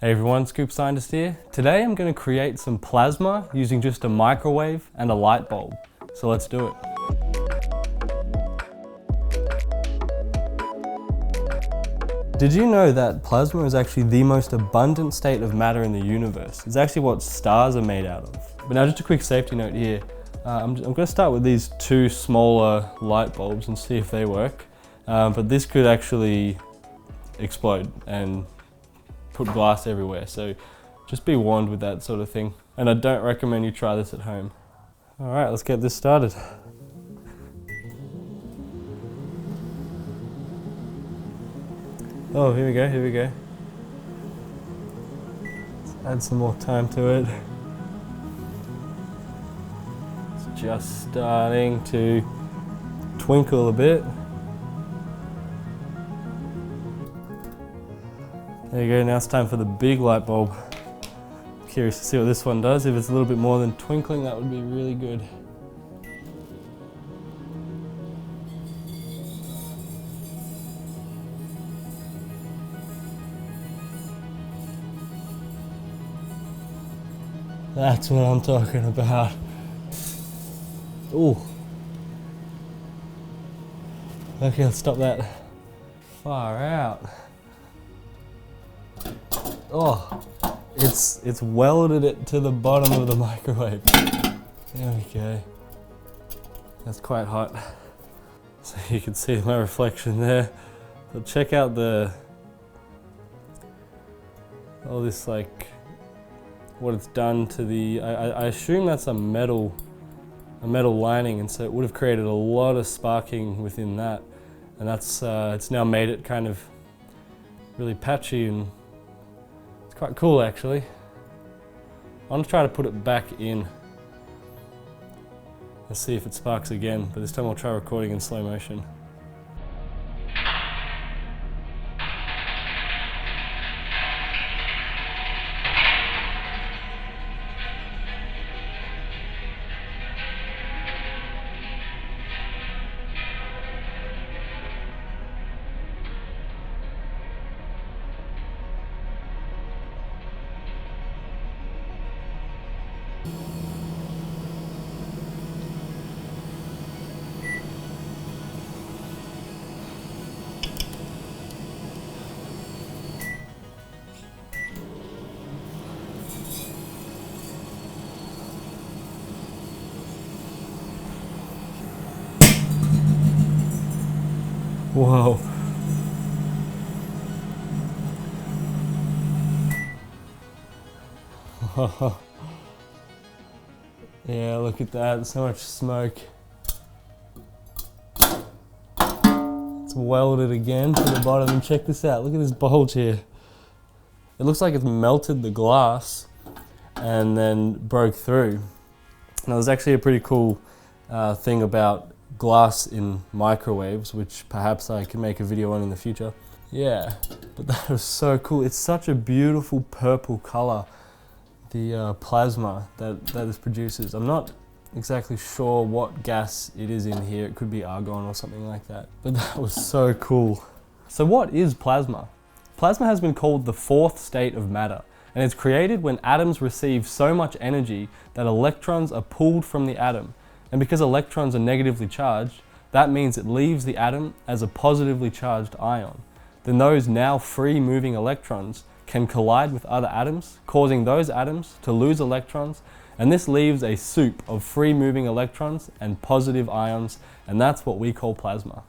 Hey everyone, Scoop Scientist here. Today I'm going to create some plasma using just a microwave and a light bulb. So let's do it. Did you know that plasma is actually the most abundant state of matter in the universe? It's actually what stars are made out of. But now just a quick safety note here. I'm going to start with these two smaller light bulbs and see if they work. But this could actually explode and put glass everywhere, so just be warned with that sort of thing. And I don't recommend you try this at home. All right, let's get this started. Oh, here we go, here we go. Let's add some more time to it. It's just starting to twinkle a bit. There you go, now it's time for the big light bulb. Curious to see what this one does. If it's a little bit more than twinkling, that would be really good. That's what I'm talking about. Ooh. Okay, let's stop that. Far out. Oh, it's welded it to the bottom of the microwave. There we go. That's quite hot. So you can see my reflection there. But check out all this, like, what it's done to the, I assume that's a metal lining, and so it would have created a lot of sparking within that. And that's, it's now made it kind of really patchy, and quite cool actually. I'm gonna try to put it back in. Let's see if it sparks again, but this time I'll try recording in slow motion. Whoa. Yeah, look at that, so much smoke. It's welded again to the bottom, and check this out, look at this bulge here. It looks like it's melted the glass and then broke through. Now there's actually a pretty cool thing about glass in microwaves, which perhaps I can make a video on in the future. Yeah, but that was so cool. It's such a beautiful purple color, the plasma that this produces. I'm not exactly sure what gas it is in here. It could be argon or something like that, but that was so cool. So what is plasma? Plasma has been called the fourth state of matter, and it's created when atoms receive so much energy that electrons are pulled from the atom. And because electrons are negatively charged, that means it leaves the atom as a positively charged ion. Then those now free moving electrons can collide with other atoms, causing those atoms to lose electrons, and this leaves a soup of free moving electrons and positive ions, and that's what we call plasma.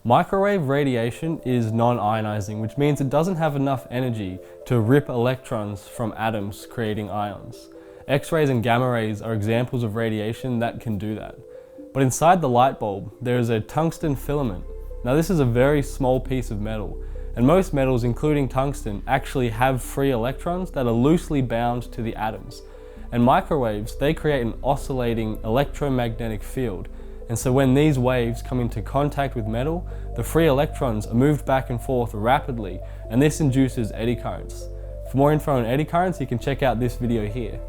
Microwave radiation is non-ionizing, which means it doesn't have enough energy to rip electrons from atoms, creating ions. X-rays and gamma rays are examples of radiation that can do that. But inside the light bulb, there is a tungsten filament. Now this is a very small piece of metal, and most metals, including tungsten, actually have free electrons that are loosely bound to the atoms. And microwaves, they create an oscillating electromagnetic field. And so when these waves come into contact with metal, the free electrons are moved back and forth rapidly, and this induces eddy currents. For more info on eddy currents, you can check out this video here.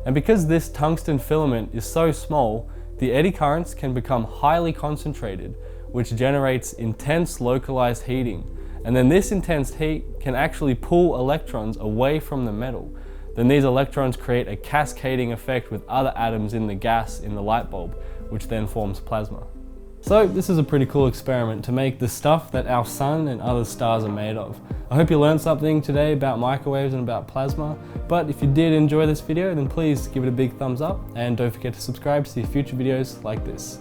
And because this tungsten filament is so small, the eddy currents can become highly concentrated, which generates intense localized heating. And then this intense heat can actually pull electrons away from the metal. Then these electrons create a cascading effect with other atoms in the gas in the light bulb, which then forms plasma. So this is a pretty cool experiment to make the stuff that our sun and other stars are made of. I hope you learned something today about microwaves and about plasma, but if you did enjoy this video, then please give it a big thumbs up and don't forget to subscribe to see future videos like this.